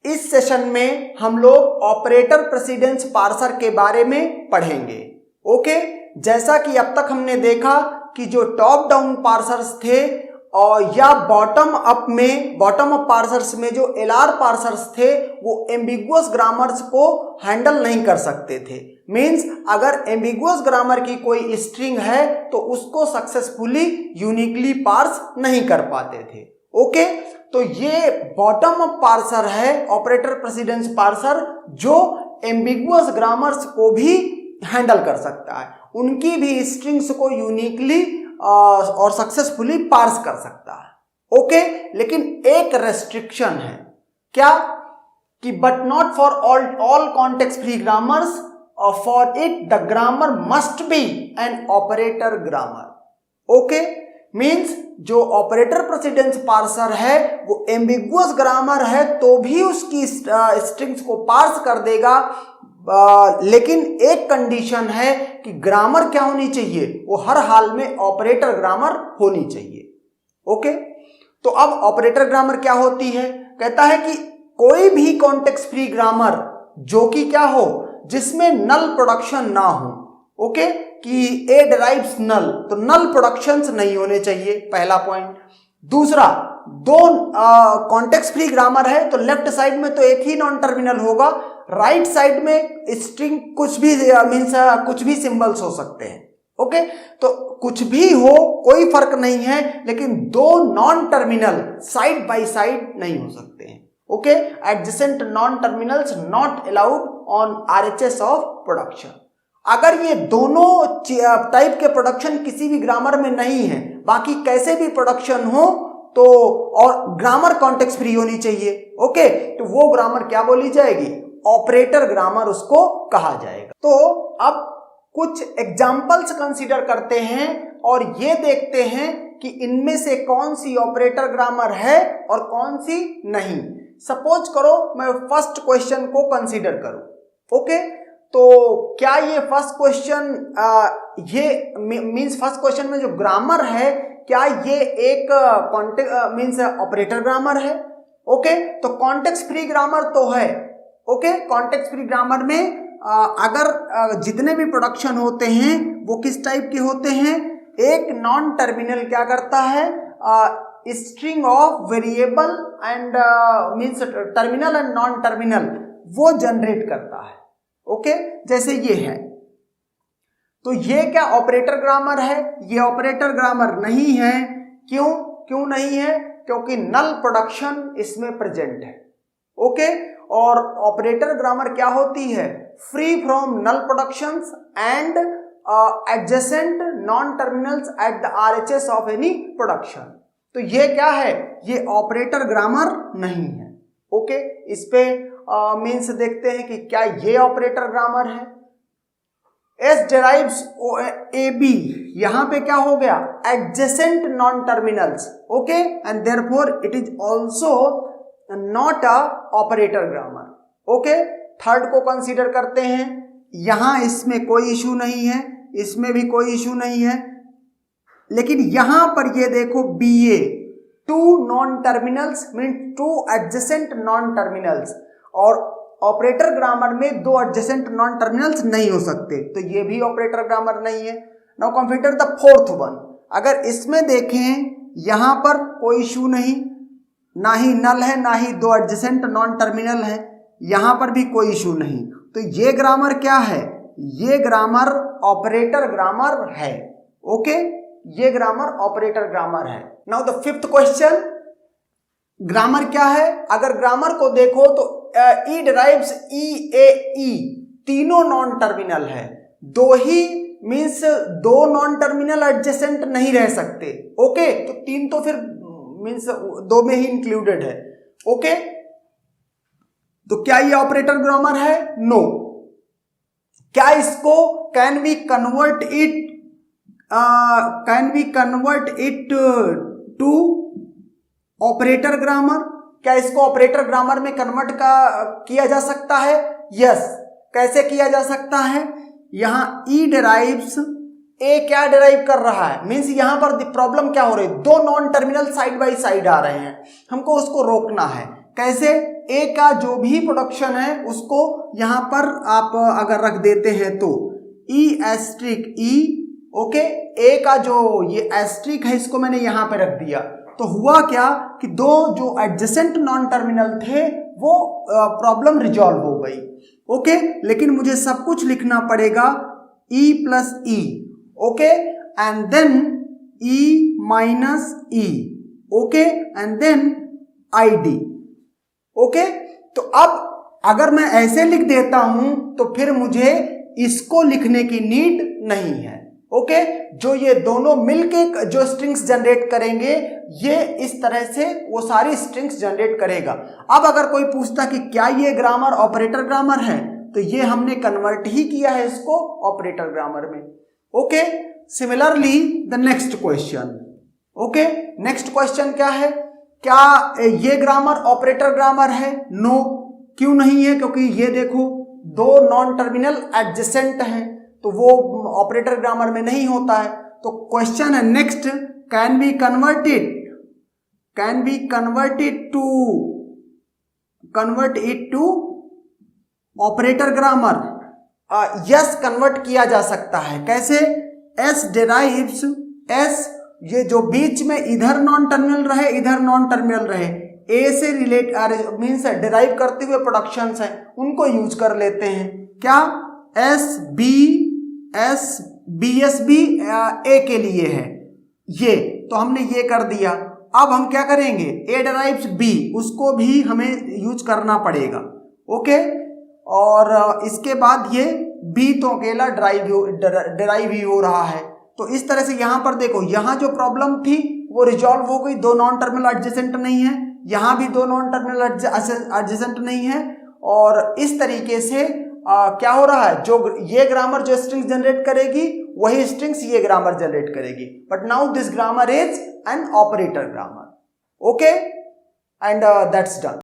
इस सेशन में हम लोग ऑपरेटर प्रेसिडेंस पार्सर के बारे में पढ़ेंगे। ओके, जैसा कि अब तक हमने देखा कि जो टॉप डाउन पार्सर्स थे और या बॉटम अप पार्सर्स में जो एलआर पार्सर्स थे वो एम्बिगुअस ग्रामर्स को हैंडल नहीं कर सकते थे। मीन्स अगर एम्बिगुअस ग्रामर की कोई स्ट्रिंग है तो उसको सक्सेसफुली यूनिकली पार्स नहीं कर पाते थे। ओके, तो ये बॉटम अप पार्सर है ऑपरेटर प्रेसिडेंस पार्सर, जो एम्बिगुअस ग्रामर्स को भी हैंडल कर सकता है, उनकी भी स्ट्रिंग्स को यूनिकली और सक्सेसफुली पार्स कर सकता है। ओके, लेकिन एक रेस्ट्रिक्शन है, क्या कि but not for all context free grammars, for it the grammar must be an operator grammar. Okay, means जो ऑपरेटर प्रेसिडेंस पार्सर है वो एम्बिगुअस ग्रामर है तो भी उसकी स्ट्रिंग्स को पार्स कर देगा, लेकिन एक कंडीशन है कि ग्रामर क्या होनी चाहिए, वो हर हाल में ऑपरेटर ग्रामर होनी चाहिए। ओके, तो अब ऑपरेटर ग्रामर क्या होती है, कहता है कि कोई भी कॉन्टेक्स्ट फ्री ग्रामर जो कि क्या हो, जिसमें नल प्रोडक्शन ना हो। ओके, कि ए डिराइव्स नल, तो नल प्रोडक्शंस नहीं होने चाहिए, पहला पॉइंट। दूसरा, दो कॉन्टेक्स्ट फ्री ग्रामर है तो लेफ्ट साइड में तो एक ही नॉन टर्मिनल होगा, राइट साइड में स्ट्रिंग कुछ भी मीन्स कुछ भी सिंबल्स हो सकते हैं। ओके, तो कुछ भी हो कोई फर्क नहीं है, लेकिन दो non terminal side by side नहीं हो सकते हैं। Okay, adjacent non terminals not allowed on RHS of production. अगर ये दोनों टाइप के प्रोडक्शन किसी भी ग्रामर में नहीं है, बाकी कैसे भी प्रोडक्शन हो तो, और ग्रामर कॉन्टेक्स्ट फ्री होनी चाहिए, ओके, तो वो ग्रामर क्या बोली जाएगी, ऑपरेटर ग्रामर उसको कहा जाएगा। तो अब कुछ एग्जांपल्स कंसीडर करते हैं और ये देखते हैं कि इनमें से कौन सी ऑपरेटर ग्रामर है और कौन सी नहीं। सपोज करो मैं फर्स्ट क्वेश्चन को कंसीडर करूं। ओके, तो क्या ये फर्स्ट क्वेश्चन ये मीन्स फर्स्ट क्वेश्चन में जो ग्रामर है क्या ये एक मीन्स ऑपरेटर ग्रामर है? ओके, तो कॉन्टेक्स्ट फ्री ग्रामर तो है। ओके, कॉन्टेक्स्ट फ्री ग्रामर में अगर जितने भी प्रोडक्शन होते हैं वो किस टाइप के होते हैं, एक नॉन टर्मिनल क्या करता है, string of variable and means terminal and non terminal वो जनरेट करता है। ओके, जैसे ये है, तो ये क्या ऑपरेटर ग्रामर है? ये ऑपरेटर ग्रामर नहीं है। क्यों नहीं है? क्योंकि नल प्रोडक्शन इसमें प्रेजेंट है। ओके, और ऑपरेटर ग्रामर क्या होती है, free from null productions and adjacent non terminals at the RHS of any production. तो ये क्या है, ये ऑपरेटर ग्रामर नहीं है। ओके, इस पे मीन्स देखते हैं कि क्या ये ऑपरेटर ग्रामर है। एस डिराइव्स ए बी, यहां पे क्या हो गया, adjacent non terminals. Okay, and therefore it is also not a operator grammar. Okay, third को कंसीडर करते हैं, यहां इसमें कोई इशू नहीं है, इसमें भी कोई इशू नहीं है, लेकिन यहां पर ये देखो B A, two non terminals mean two adjacent non terminals, और ऑपरेटर ग्रामर में दो एडजेसेंट नॉन टर्मिनल्स नहीं हो सकते, तो ये भी ऑपरेटर ग्रामर नहीं है। Now consider the fourth one. अगर इसमें देखें, यहां पर कोई इशू नहीं, ना ही नल है ना ही दो एडजेसेंट नॉन टर्मिनल है, यहां पर भी कोई इशू नहीं, तो ये ग्रामर क्या है, ये ग्रामर ऑपरेटर ग्रामर है। ओके, ये ग्रामर ऑपरेटर ग्रामर है। Now the fifth question, grammar क्या है? अगर ग्रामर को देखो तो ई डिराइव्स ई ए ई, तीनों नॉन टर्मिनल है, दो ही मीन्स दो नॉन टर्मिनल एडजेसेंट नहीं रह सकते। ओके, तो तीन तो फिर मीन्स दो में ही इंक्लूडेड है। ओके, तो क्या ये ऑपरेटर ग्रामर है? नो। क्या इसको can we convert it to operator grammar? क्या इसको ऑपरेटर ग्रामर में कन्वर्ट किया जा सकता है? यस। कैसे किया जा सकता है? यहां ई डिराइव्स ए क्या डिराइव कर रहा है, मीन्स यहां पर प्रॉब्लम क्या हो रही है, दो non terminal side by side आ रहे हैं, हमको उसको रोकना है। कैसे? ए का जो भी प्रोडक्शन है उसको यहां पर आप अगर रख देते हैं तो ई एस्ट्रिक ई, ओके, ए का जो ये एस्ट्रिक है इसको मैंने यहां पे रख दिया। तो हुआ क्या कि दो जो एडजेसेंट नॉन टर्मिनल थे वो प्रॉब्लम रिजॉल्व हो गई, ओके। लेकिन मुझे सब कुछ लिखना पड़ेगा E plus E, okay, and then E minus E, okay, and then I D, okay. तो अब अगर मैं ऐसे लिख देता हूं तो फिर मुझे इसको लिखने की नीड नहीं है, ओके। जो ये दोनों मिलके जो स्ट्रिंग्स जनरेट करेंगे ये इस तरह से वो सारी स्ट्रिंग्स जनरेट करेगा। अब अगर कोई पूछता कि क्या ये ग्रामर ऑपरेटर ग्रामर है, तो ये हमने कन्वर्ट ही किया है इसको ऑपरेटर ग्रामर में, okay. Similarly the next question, okay, next question क्या है, क्या ये ग्रामर ऑपरेटर ग्रामर है? नो, क्यों नहीं है? क्योंकि ये देखो दो नॉन टर्मिनल एडजेसेंट हैं तो वो ऑपरेटर ग्रामर में नहीं होता है। तो क्वेश्चन है next, can be convert it to operator grammar? Yes, convert किया जा सकता है। कैसे? एस डेराइव्स, एस ये जो बीच में इधर नॉन टर्मिनल रहे इधर नॉन टर्मिनल रहे, ए से रिलेट मीन्स डेराइव करते हुए प्रोडक्शंस हैं उनको यूज कर लेते हैं। क्या? एस बी एस बी ए के लिए है ये, तो हमने ये कर दिया। अब हम क्या करेंगे, ए डेराइव्स बी, उसको भी हमें यूज करना पड़ेगा, ओके। और इसके बाद ये बी तो अकेला डेराइव ही हो रहा है। तो इस तरह से यहां पर देखो, यहां जो प्रॉब्लम थी वो रिजॉल्व हो गई, दो नॉन टर्मिनल एडजेसेंट नहीं है, यहां भी दो नॉन टर्मिनल एडजेसेंट नहीं है। और इस तरीके से क्या हो रहा है, जो ये ग्रामर जो स्ट्रिंग्स जनरेट करेगी वही स्ट्रिंग्स ये ग्रामर जनरेट करेगी। But now this grammar is an operator grammar, okay, and that's done.